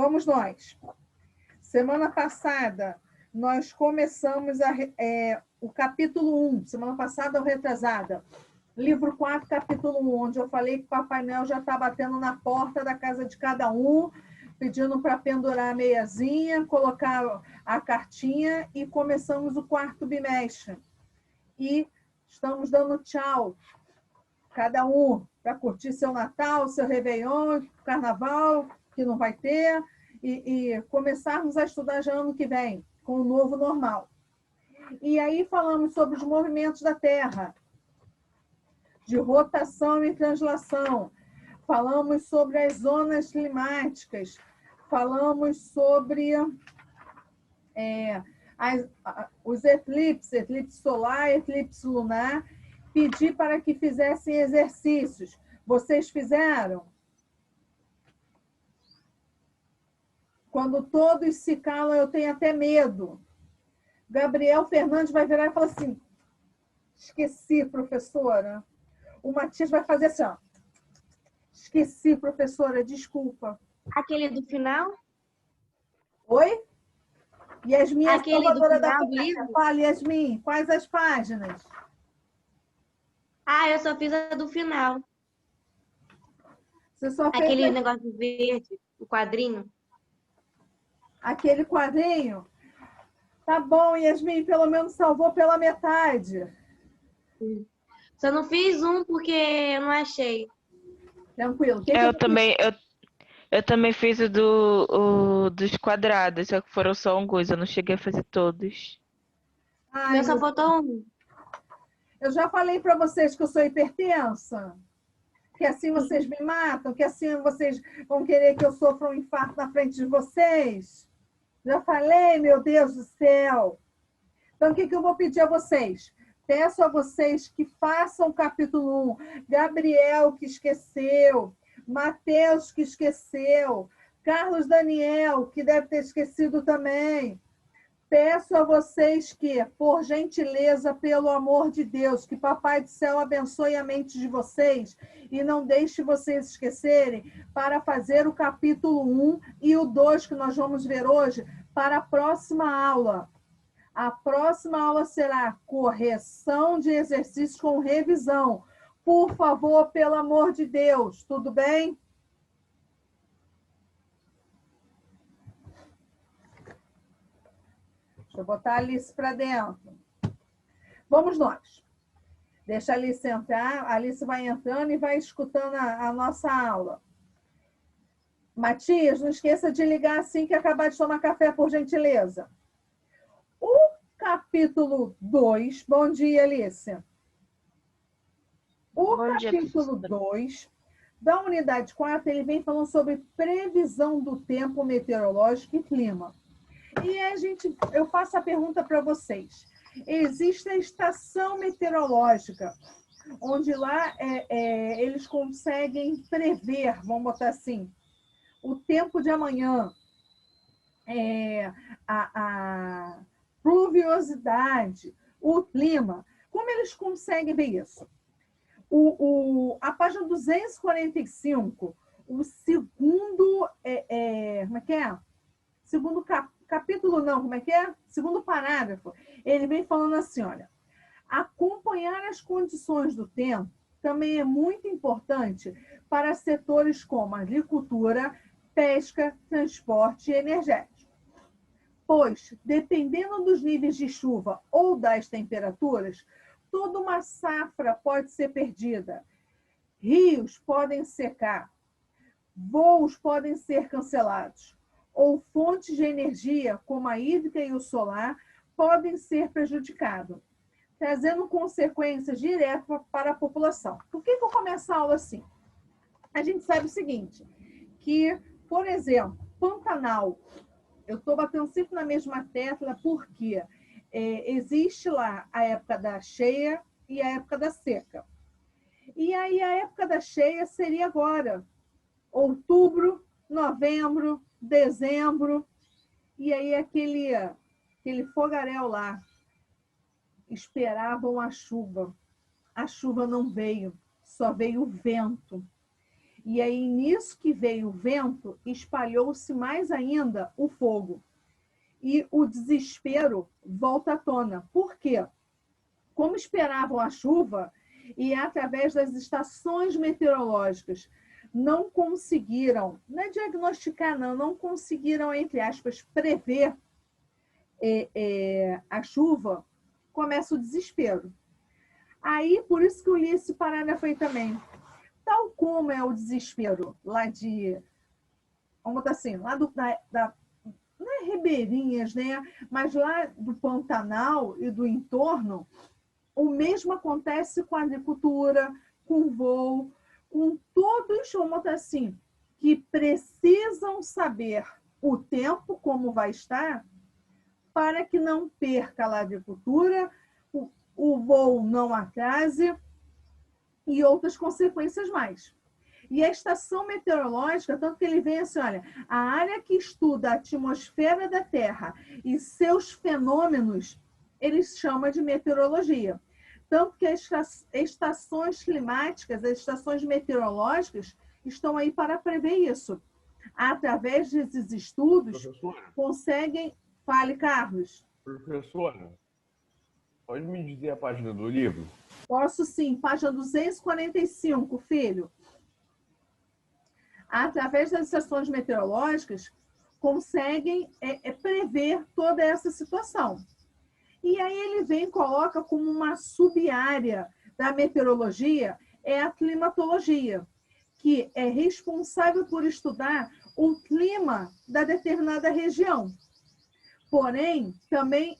Vamos nós. Semana passada, nós começamos o capítulo 1, semana passada ou retrasada, livro 4, capítulo 1, onde eu falei que o Papai Noel já está batendo na porta da casa de cada um, pedindo para pendurar a meiazinha, colocar a cartinha, e começamos o quarto bimestre. E estamos dando tchau, cada um, para curtir seu Natal, seu Réveillon, Carnaval, que não vai ter, e começarmos a estudar já ano que vem, com o novo normal. E aí falamos sobre os movimentos da Terra, de rotação e translação, falamos sobre as zonas climáticas, falamos sobre os eclipses, eclipse solar, eclipse lunar. Pedi para que fizessem exercícios. Vocês fizeram? Quando todos se calam, eu tenho até medo. Gabriel Fernandes vai virar e falar assim: esqueci, professora. O Matias vai fazer assim, ó. Esqueci, professora, desculpa. Aquele do final? Oi? Yasmin, aquele salvadora do final da do livro? Fala, Yasmin, quais as páginas? Eu só fiz a do final. Você só fez aquele negócio verde, o quadrinho. Aquele quadrinho? Tá bom, Yasmin, pelo menos salvou pela metade. Só não fiz um porque eu não achei. Tranquilo. Eu também fiz o dos quadrados, só que foram só alguns, eu não cheguei a fazer todos. Meu só faltou um. Eu já falei para vocês que eu sou hipertensa, que assim vocês me matam, que assim vocês vão querer que eu sofra um infarto na frente de vocês. Já falei, meu Deus do céu. Então, o que eu vou pedir a vocês? Peço a vocês que façam o capítulo 1. Gabriel, que esqueceu. Mateus, que esqueceu. Carlos Daniel, que deve ter esquecido também. Peço a vocês que, por gentileza, pelo amor de Deus, que Papai do Céu abençoe a mente de vocês e não deixe vocês esquecerem para fazer o capítulo 1 e o 2, que nós vamos ver hoje, para a próxima aula. A próxima aula será correção de exercícios com revisão. Por favor, pelo amor de Deus, tudo bem? Deixa eu botar a Alice para dentro. Vamos nós. Deixa a Alice entrar. A Alice vai entrando e vai escutando a nossa aula. Matias, não esqueça de ligar assim que acabar de tomar café, por gentileza. O capítulo 2... Bom dia, Alice. O capítulo 2 da unidade 4, ele vem falando sobre previsão do tempo meteorológico e clima. E eu faço a pergunta para vocês. Existe a estação meteorológica, onde lá eles conseguem prever, vamos botar assim, o tempo de amanhã, a pluviosidade, o clima. Como eles conseguem ver isso? A página 245, o segundo... como é que é? Segundo capítulo, não, como é que é? Segundo parágrafo, ele vem falando assim, olha, acompanhar as condições do tempo também é muito importante para setores como agricultura, pesca, transporte e energético. Pois, dependendo dos níveis de chuva ou das temperaturas, toda uma safra pode ser perdida. Rios podem secar, voos podem ser cancelados, ou fontes de energia, como a hídrica e o solar, podem ser prejudicados, trazendo consequências diretas para a população. Por que eu começo a aula assim? A gente sabe o seguinte, que, por exemplo, Pantanal, eu estou batendo sempre na mesma tecla porque existe lá a época da cheia e a época da seca. E aí a época da cheia seria agora, outubro, novembro, dezembro, e aí aquele fogaréu lá, esperavam a chuva não veio, só veio o vento. E aí, nisso que veio o vento, espalhou-se mais ainda o fogo. E o desespero volta à tona. Por quê? Como esperavam a chuva, e através das estações meteorológicas não conseguiram, não é diagnosticar, não conseguiram, entre aspas, prever a chuva, começa o desespero. Aí, por isso que eu li esse parágrafo aí também. Tal como é o desespero lá de, vamos botar assim, lá não é Ribeirinhas, né? Mas lá do Pantanal e do entorno, o mesmo acontece com a agricultura, com o voo, com todos, vamos botar assim, que precisam saber o tempo, como vai estar, para que não perca a agricultura, o voo não atrase e outras consequências mais. E a estação meteorológica, tanto que ele vem assim, olha, a área que estuda a atmosfera da Terra e seus fenômenos, ele chama de meteorologia. Tanto que as estações climáticas, as estações meteorológicas, estão aí para prever isso. Através desses estudos, conseguem... Fale, Carlos. Professora, pode me dizer a página do livro? Posso sim, página 245, filho. Através das estações meteorológicas, conseguem prever toda essa situação. E aí ele vem e coloca como uma sub-área da meteorologia, é a climatologia, que é responsável por estudar o clima da determinada região. Porém, também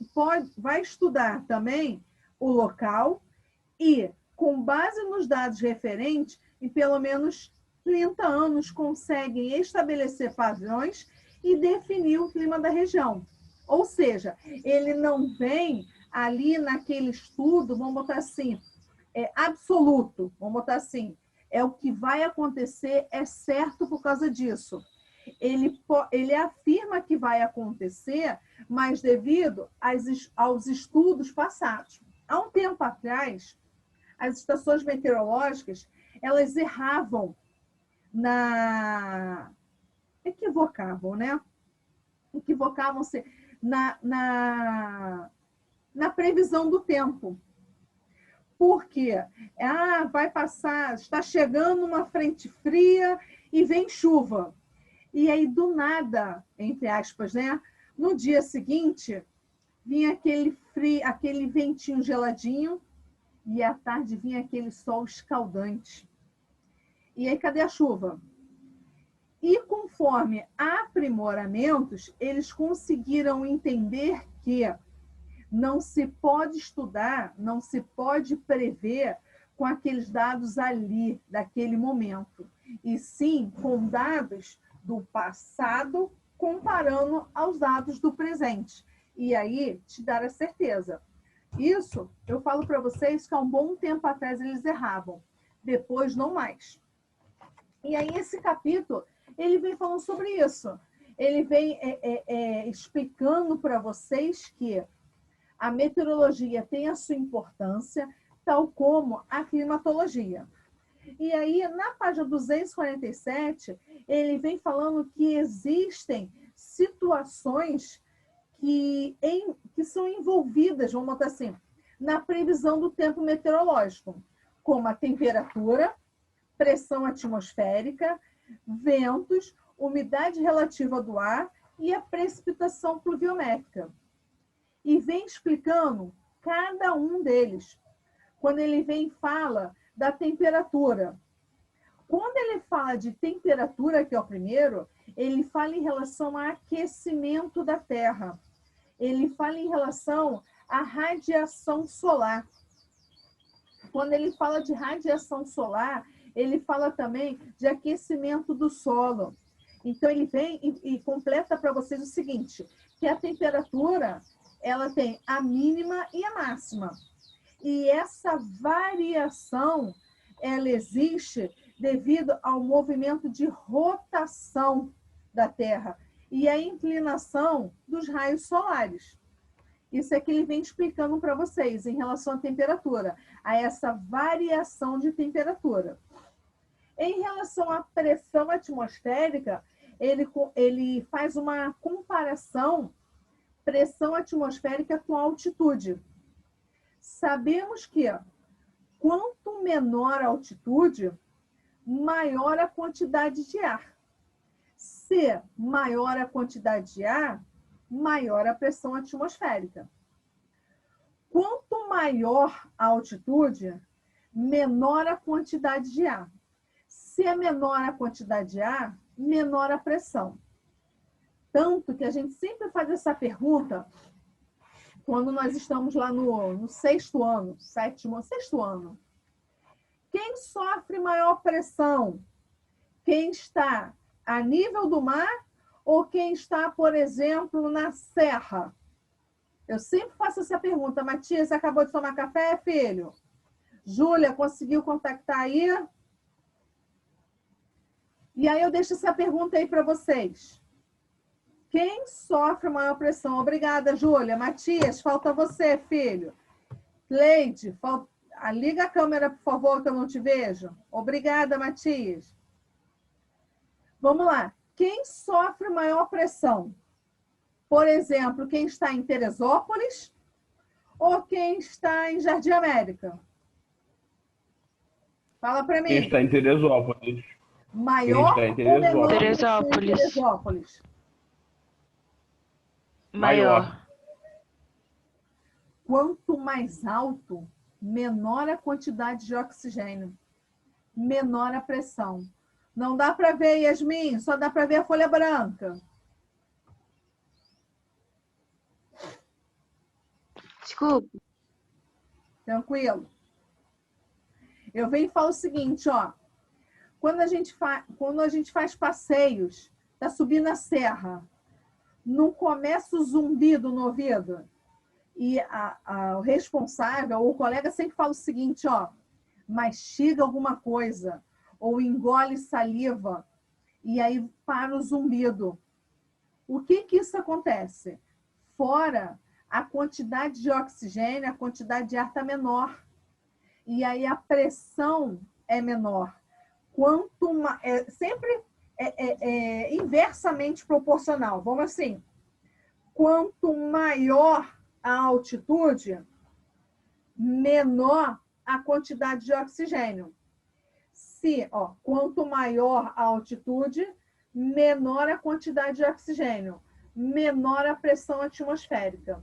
vai estudar também o local e, com base nos dados referentes, em pelo menos 30 anos, conseguem estabelecer padrões e definir o clima da região. Ou seja, ele não vem ali naquele estudo, vamos botar assim, absoluto, vamos botar assim, é o que vai acontecer, é certo por causa disso. Ele afirma que vai acontecer, mas devido aos estudos passados. Há um tempo atrás, as estações meteorológicas, elas erravam equivocavam, né? Equivocavam-se na previsão do tempo. Porque vai passar, está chegando uma frente fria e vem chuva. E aí, do nada, entre aspas, né? No dia seguinte, vinha aquele frio, aquele ventinho geladinho, e à tarde vinha aquele sol escaldante. E aí, cadê a chuva? E conforme aprimoramentos, eles conseguiram entender que não se pode estudar, não se pode prever com aqueles dados ali, daquele momento, e sim com dados do passado comparando aos dados do presente. E aí te dar a certeza. Isso, eu falo para vocês que há um bom tempo atrás eles erravam. Depois, não mais. E aí esse capítulo, ele vem falando sobre isso. Ele vem explicando para vocês que a meteorologia tem a sua importância, tal como a climatologia. E aí, na página 247, ele vem falando que existem situações que são envolvidas, vamos botar assim, na previsão do tempo meteorológico, como a temperatura, pressão atmosférica, ventos, umidade relativa do ar e a precipitação pluviométrica. E vem explicando cada um deles. Quando ele vem e fala da temperatura. Quando ele fala de temperatura, que é o primeiro, ele fala em relação ao aquecimento da Terra. Ele fala em relação à radiação solar. Quando ele fala de radiação solar, ele fala também de aquecimento do solo. Então, ele vem e completa para vocês o seguinte, que a temperatura, ela tem a mínima e a máxima. E essa variação, ela existe devido ao movimento de rotação da Terra e a inclinação dos raios solares. Isso é que ele vem explicando para vocês em relação à temperatura, a essa variação de temperatura. Em relação à pressão atmosférica, ele faz uma comparação pressão atmosférica com altitude. Sabemos que quanto menor a altitude, maior a quantidade de ar. Se maior a quantidade de ar, maior a pressão atmosférica. Quanto maior a altitude, menor a quantidade de ar. Se é menor a quantidade de ar, menor a pressão. Tanto que a gente sempre faz essa pergunta quando nós estamos lá no sexto ano. Quem sofre maior pressão? Quem está a nível do mar ou quem está, por exemplo, na serra? Eu sempre faço essa pergunta. Matias, você acabou de tomar café, filho? Júlia, conseguiu contactar aí? E aí eu deixo essa pergunta aí para vocês. Quem sofre maior pressão? Obrigada, Júlia. Matias, falta você, filho. Cleide, liga a câmera, por favor, que eu não te vejo. Obrigada, Matias. Vamos lá. Quem sofre maior pressão? Por exemplo, quem está em Teresópolis ou quem está em Jardim América? Fala para mim. Quem está em Teresópolis. Maior Quem está em ou menor Teresópolis. em Teresópolis? Maior. Quanto mais alto, menor a quantidade de oxigênio, menor a pressão. Não dá para ver, Yasmin, só dá para ver a folha branca. Desculpa. Tranquilo? Eu venho e falo o seguinte, ó. Quando a gente faz passeios, tá subindo a serra, não começa o zumbido no ouvido? E o responsável, ou o colega sempre fala o seguinte, ó, mastiga alguma coisa, ou engole saliva, e aí para o zumbido. O que isso acontece? Fora, a quantidade de oxigênio, a quantidade de ar está menor. E aí a pressão é menor. Sempre inversamente proporcional. Vamos assim, quanto maior a altitude, menor a quantidade de oxigênio. Quanto maior a altitude, menor a quantidade de oxigênio, menor a pressão atmosférica.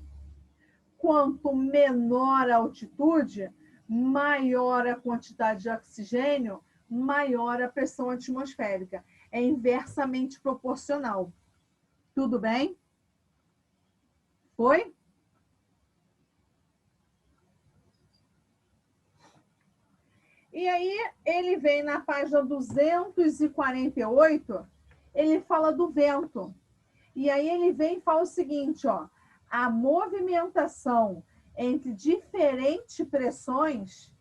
Quanto menor a altitude, maior a quantidade de oxigênio, maior a pressão atmosférica. É inversamente proporcional. Tudo bem? Foi? E aí, ele vem na página 248, ele fala do vento. E aí, ele vem e fala o seguinte, ó, a movimentação entre diferentes pressões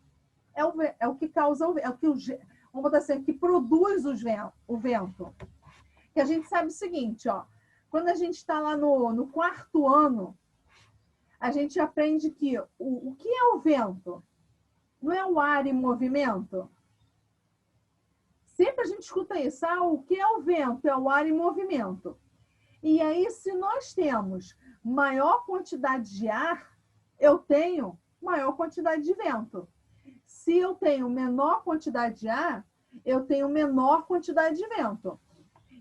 é o que causa, vamos botar assim, que produz o vento. Que a gente sabe o seguinte, ó, quando a gente está lá no quarto ano, a gente aprende que o que é o vento? Não é o ar em movimento? Sempre a gente escuta isso. O que é o vento? É o ar em movimento. E aí, se nós temos maior quantidade de ar, eu tenho maior quantidade de vento. Se eu tenho menor quantidade de ar, eu tenho menor quantidade de vento.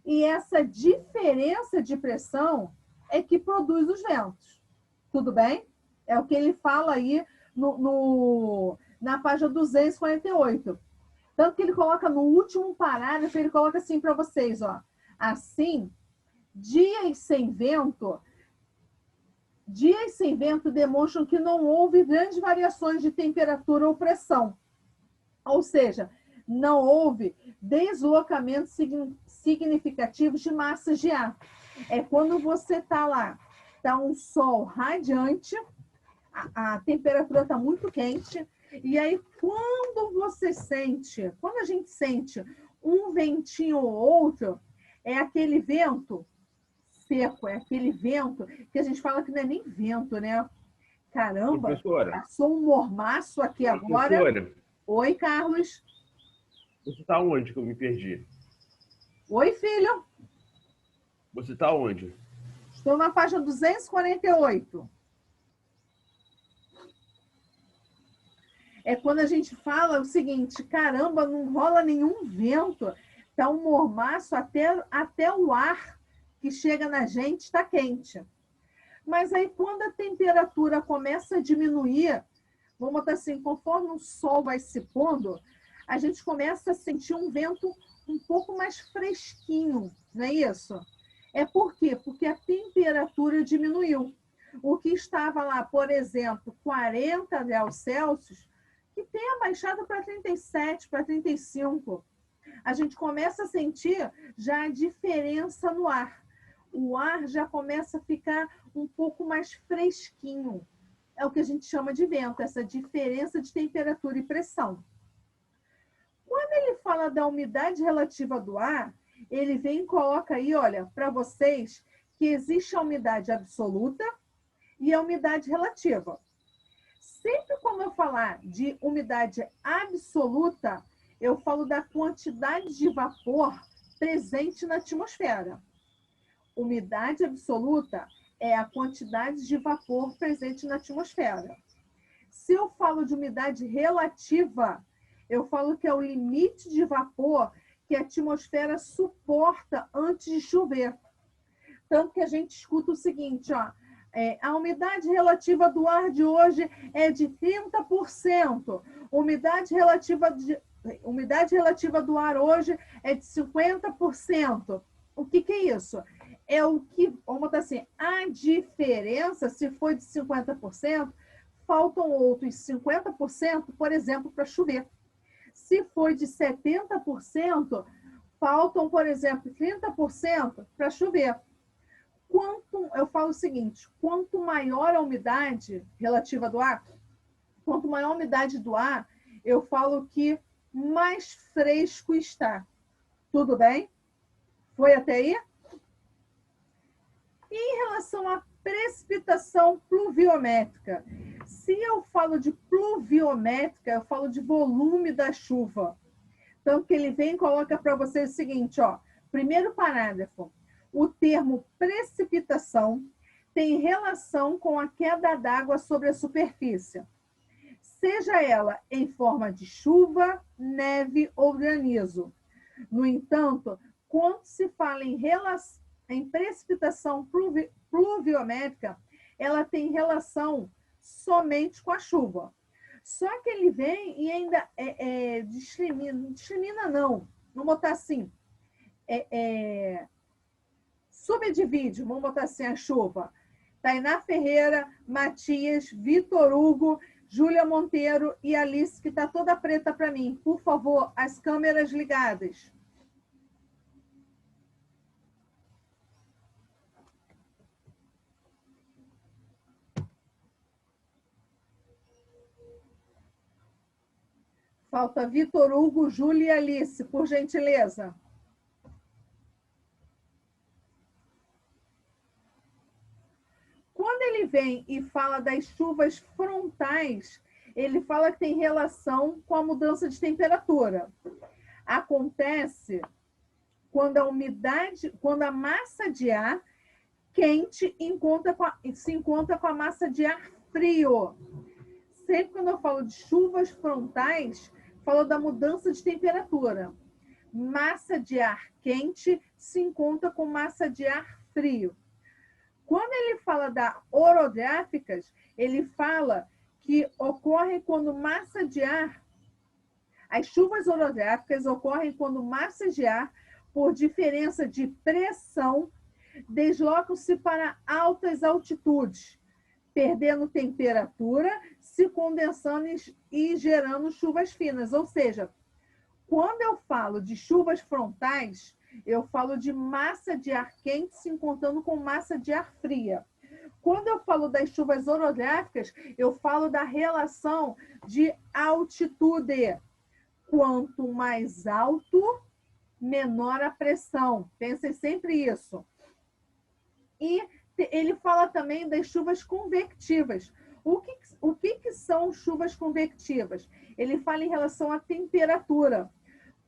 E essa diferença de pressão é que produz os ventos. Tudo bem? É o que ele fala aí na página 248. Tanto que ele coloca no último parágrafo, ele coloca assim para vocês, ó. Assim, dias sem vento demonstram que não houve grandes variações de temperatura ou pressão. Ou seja, não houve deslocamentos significativos de massas de ar. É quando você está lá, está um sol radiante, a temperatura está muito quente, e aí quando a gente sente um ventinho ou outro, é aquele vento seco, é aquele vento que a gente fala que não é nem vento, né? Caramba, Professora. passou um mormaço aqui agora. Professora. Oi, Carlos. Você tá onde que eu me perdi? Oi, filho. Você tá onde? Estou na página 248. É quando a gente fala o seguinte, caramba, não rola nenhum vento, tá um mormaço, até o ar que chega na gente está quente. Mas aí quando a temperatura começa a diminuir, vamos botar assim, conforme o sol vai se pondo, a gente começa a sentir um vento um pouco mais fresquinho, não é isso? É por quê? Porque a temperatura diminuiu. O que estava lá, por exemplo, 40 graus Celsius, que tenha baixado para 37, para 35. A gente começa a sentir já a diferença no ar. O ar já começa a ficar um pouco mais fresquinho. É o que a gente chama de vento, essa diferença de temperatura e pressão. Quando ele fala da umidade relativa do ar, ele vem e coloca aí, olha, para vocês, que existe a umidade absoluta e a umidade relativa. Sempre quando eu falar de umidade absoluta, eu falo da quantidade de vapor presente na atmosfera. Umidade absoluta é a quantidade de vapor presente na atmosfera. Se eu falo de umidade relativa, eu falo que é o limite de vapor que a atmosfera suporta antes de chover. Tanto que a gente escuta o seguinte, ó, a umidade relativa do ar de hoje é de 30%. Umidade relativa do ar hoje é de 50%. O que é isso? É o que, vamos botar assim, a diferença, se for de 50%, faltam outros 50%, por exemplo, para chover. Se for de 70%, faltam, por exemplo, 30% para chover. Eu falo o seguinte, quanto maior a umidade relativa do ar, quanto maior a umidade do ar, eu falo que mais fresco está. Tudo bem? Foi até aí? E em relação à precipitação pluviométrica, se eu falo de pluviométrica, eu falo de volume da chuva. Então, que ele vem e coloca para vocês o seguinte, ó, primeiro parágrafo. O termo precipitação tem relação com a queda d'água sobre a superfície, seja ela em forma de chuva, neve ou granizo. No entanto, quando se fala em precipitação pluviométrica, ela tem relação somente com a chuva. Só que ele vem e ainda discrimina não, vamos botar assim, subdivide, vamos botar assim, a chuva. Tainá Ferreira, Matias, Vitor Hugo, Júlia Monteiro e Alice, que está toda preta para mim. Por favor, as câmeras ligadas. Falta Vitor Hugo, Júlia e Alice, por gentileza. Quando ele vem e fala das chuvas frontais, ele fala que tem relação com a mudança de temperatura. Acontece quando a massa de ar quente se encontra com a massa de ar frio. Sempre quando eu falo de chuvas frontais, falo da mudança de temperatura. Massa de ar quente se encontra com massa de ar frio. Quando ele fala da orográficas, ele fala que ocorre quando massa de ar, as chuvas orográficas ocorrem quando massas de ar, por diferença de pressão, deslocam-se para altas altitudes, perdendo temperatura, se condensando e gerando chuvas finas. Ou seja, quando eu falo de chuvas frontais, eu falo de massa de ar quente se encontrando com massa de ar fria. Quando eu falo das chuvas orográficas, eu falo da relação de altitude. Quanto mais alto, menor a pressão. Pensem sempre isso. E ele fala também das chuvas convectivas. O que são chuvas convectivas? Ele fala em relação à temperatura.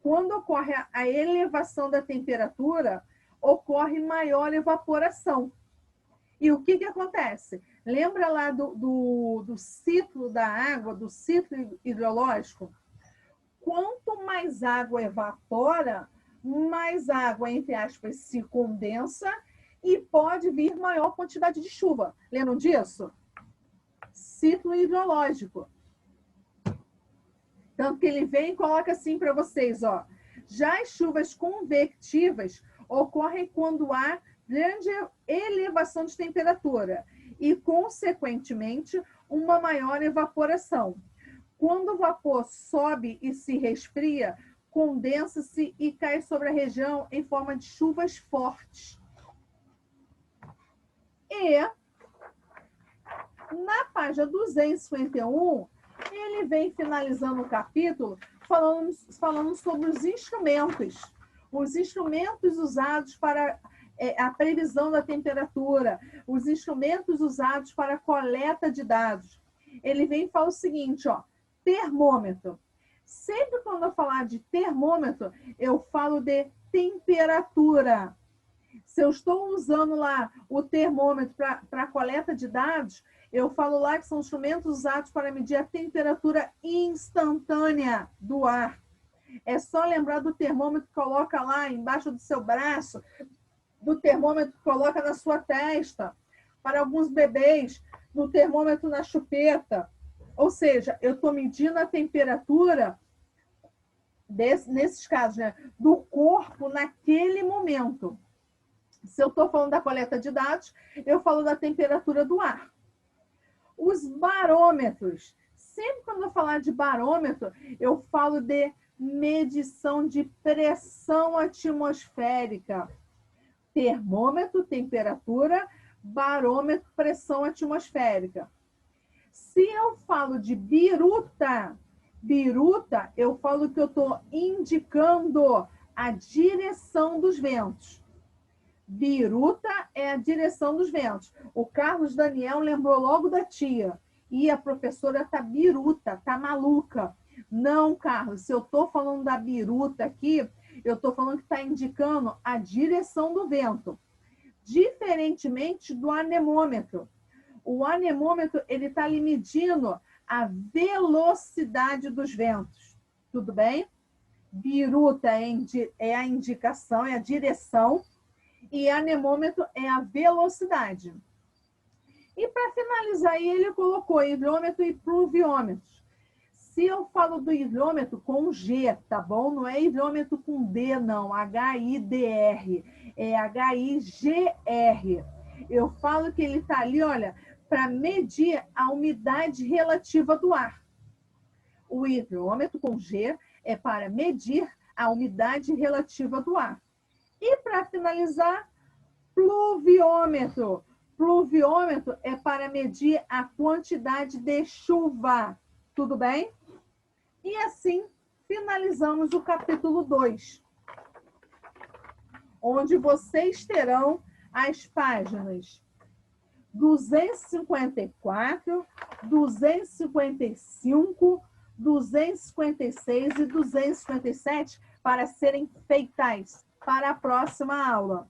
quando ocorre a elevação da temperatura, ocorre maior evaporação. E o que acontece? Lembra lá do ciclo da água, do ciclo hidrológico? Quanto mais água evapora, mais água, entre aspas, se condensa e pode vir maior quantidade de chuva. Lembram disso? Ciclo hidrológico. Tanto que ele vem e coloca assim para vocês, ó. Já as chuvas convectivas ocorrem quando há grande elevação de temperatura e, consequentemente, uma maior evaporação. Quando o vapor sobe e se resfria, condensa-se e cai sobre a região em forma de chuvas fortes. E na página 251, ele vem finalizando o capítulo falando sobre os instrumentos usados para a previsão da temperatura, os instrumentos usados para a coleta de dados. Ele vem e fala o seguinte, ó, termômetro. Sempre quando eu falar de termômetro, eu falo de temperatura. Se eu estou usando lá o termômetro para a coleta de dados, eu falo lá que são instrumentos usados para medir a temperatura instantânea do ar. É só lembrar do termômetro que coloca lá embaixo do seu braço, do termômetro que coloca na sua testa. Para alguns bebês, no termômetro na chupeta. Ou seja, eu estou medindo a temperatura, nesses casos, né, do corpo naquele momento. Se eu estou falando da coleta de dados, eu falo da temperatura do ar. Os barômetros. Sempre quando eu falar de barômetro, eu falo de medição de pressão atmosférica. Termômetro, temperatura, barômetro, pressão atmosférica. Se eu falo de biruta, eu falo que eu estou indicando a direção dos ventos. Biruta é a direção dos ventos. O Carlos Daniel lembrou logo da tia. E a professora tá biruta, tá maluca. Não, Carlos, se eu estou falando da biruta aqui, eu estou falando que está indicando a direção do vento. Diferentemente do anemômetro. O anemômetro, ele está ali medindo a velocidade dos ventos. Tudo bem? Biruta é a indicação, é a direção. E anemômetro é a velocidade. E para finalizar aí, ele colocou hidrômetro e pluviômetro. Se eu falo do hidrômetro com G, tá bom? Não é hidrômetro com D, não. H-I-D-R. É H-I-G-R. Eu falo que ele está ali, olha, para medir a umidade relativa do ar. O hidrômetro com G é para medir a umidade relativa do ar. E para finalizar, pluviômetro. Pluviômetro é para medir a quantidade de chuva. Tudo bem? E assim finalizamos o capítulo 2, onde vocês terão as páginas 254, 255, 256 e 257 para serem feitas para a próxima aula.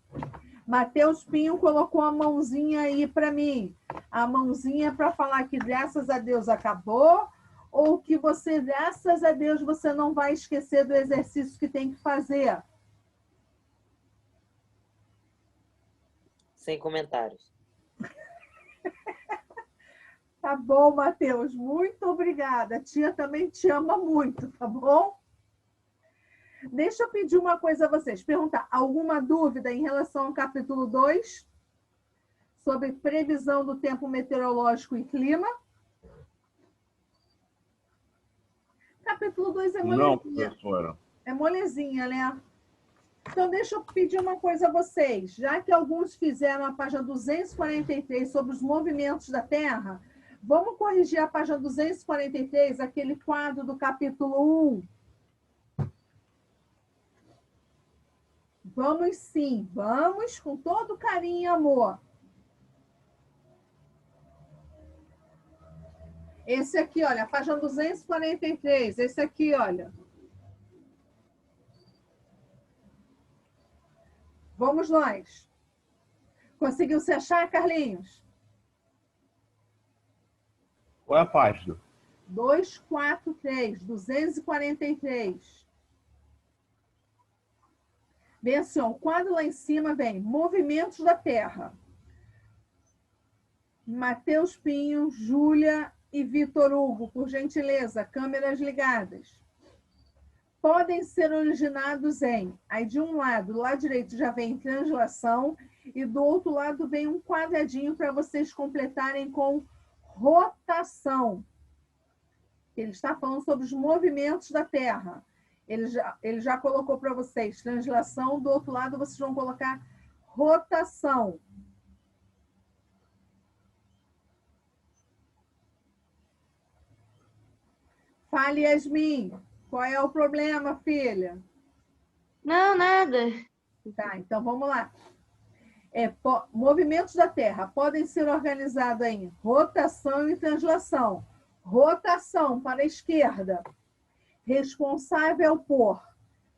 Matheus Pinho colocou a mãozinha aí para mim. A mãozinha para falar que graças a Deus acabou, ou que você, graças a Deus, você não vai esquecer do exercício que tem que fazer. Sem comentários. Tá bom, Matheus. Muito obrigada. A tia também te ama muito, tá bom? Deixa eu pedir uma coisa a vocês. Perguntar, alguma dúvida em relação ao capítulo 2? Sobre previsão do tempo meteorológico e clima? Capítulo 2 é molezinha. Não, professora. É molezinha, né? Então, deixa eu pedir uma coisa a vocês. Já que alguns fizeram a página 243 sobre os movimentos da Terra, vamos corrigir a página 243, aquele quadro do capítulo 1. Vamos sim, vamos com todo carinho e amor. Esse aqui, olha, a página 243, esse aqui, olha. Vamos nós. Conseguiu se achar, Carlinhos? Qual é a página? 243, 243. Bem assim, ó, o quadro lá em cima vem movimentos da Terra. Matheus Pinho, Júlia e Vitor Hugo, por gentileza, câmeras ligadas. Podem ser originados em... Aí de um lado, do lado direito já vem translação e do outro lado vem um quadradinho para vocês completarem com rotação. Ele está falando sobre os movimentos da Terra. Ele já colocou para vocês translação, do outro lado vocês vão colocar rotação. Fale, Yasmin. Qual é o problema, filha? Não, nada. Tá, então vamos lá. Movimentos da Terra podem ser organizados em rotação e translação. Rotação para a esquerda, responsável por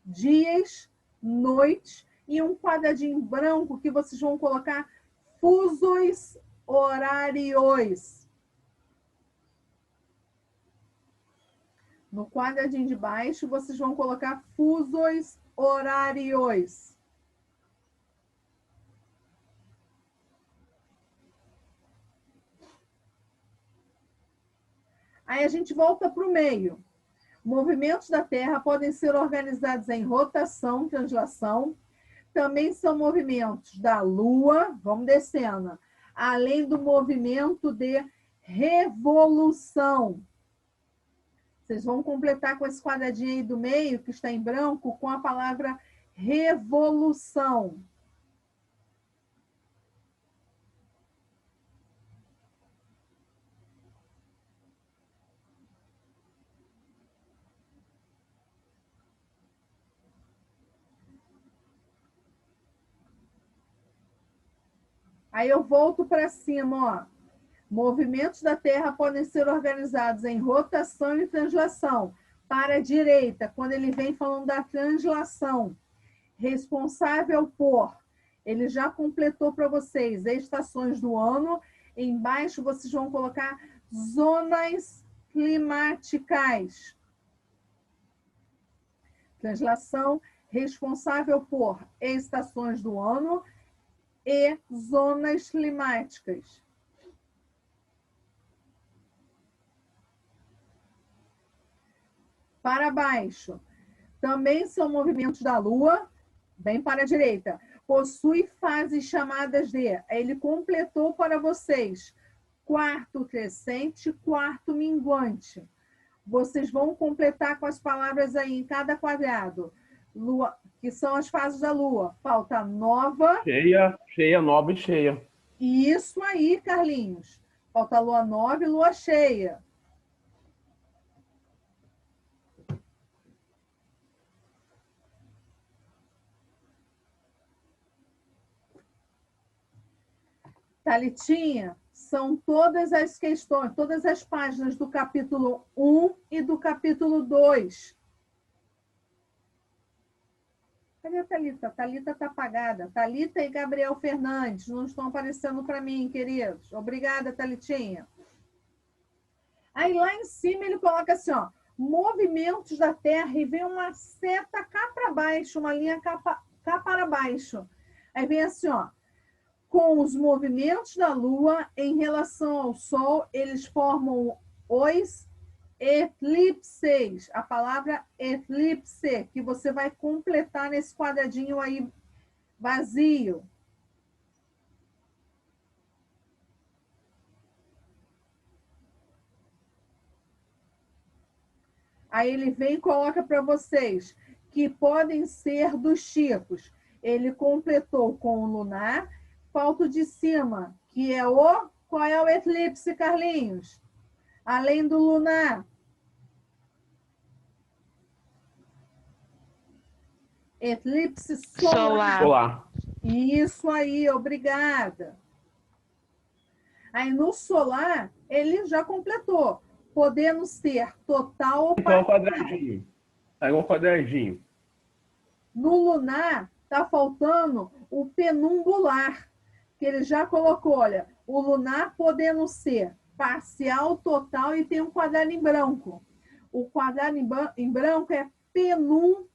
dias, noites e um quadradinho branco que vocês vão colocar fusos horários. No quadradinho de baixo, vocês vão colocar fusos horários. Aí a gente volta para o meio. Movimentos da Terra podem ser organizados em rotação, translação. Também são movimentos da Lua, vamos descendo, além do movimento de revolução. Vocês vão completar com esse quadradinho aí do meio, que está em branco, com a palavra revolução. Aí eu volto para cima, ó. Movimentos da Terra podem ser organizados em rotação e translação. Para a direita, quando ele vem falando da translação, responsável por, ele já completou para vocês estações do ano. Embaixo vocês vão colocar zonas climáticas. Translação, responsável por estações do ano e zonas climáticas. Para baixo, também são movimentos da Lua, bem para a direita. Possui fases chamadas de, ele completou para vocês, quarto crescente, quarto minguante. Vocês vão completar com as palavras aí em cada quadrado. Lua, que são as fases da Lua. Falta nova. Cheia, cheia, nova e cheia. Isso aí, Carlinhos. Falta lua nova e lua cheia. Thalitinha, são todas as questões, todas as páginas do capítulo 1 e do capítulo 2. Cadê a Thalita? A Thalita está apagada. Thalita e Gabriel Fernandes não estão aparecendo para mim, queridos. Obrigada, Thalitinha. Aí lá em cima ele coloca assim, ó, movimentos da Terra, e vem uma seta cá para baixo, uma linha cá para baixo. Aí vem assim, ó, com os movimentos da Lua em relação ao Sol, eles formam os eclipses. A palavra eclipse, que você vai completar nesse quadradinho aí vazio. Aí ele vem e coloca para vocês que podem ser dos tipos. Ele completou com o lunar, falta o de cima, que é o... Qual é o eclipse, Carlinhos? Além do lunar. Eclipse solar. Solar. Isso aí, obrigada. Aí no solar, ele já completou. Podendo ser total ou Então, parcial. quadradinho. Aí um quadradinho. No lunar, Está faltando o penumbular, que ele já colocou, olha, o lunar podendo ser parcial, total e tem um quadrado em branco. O quadrado em branco é penumbular.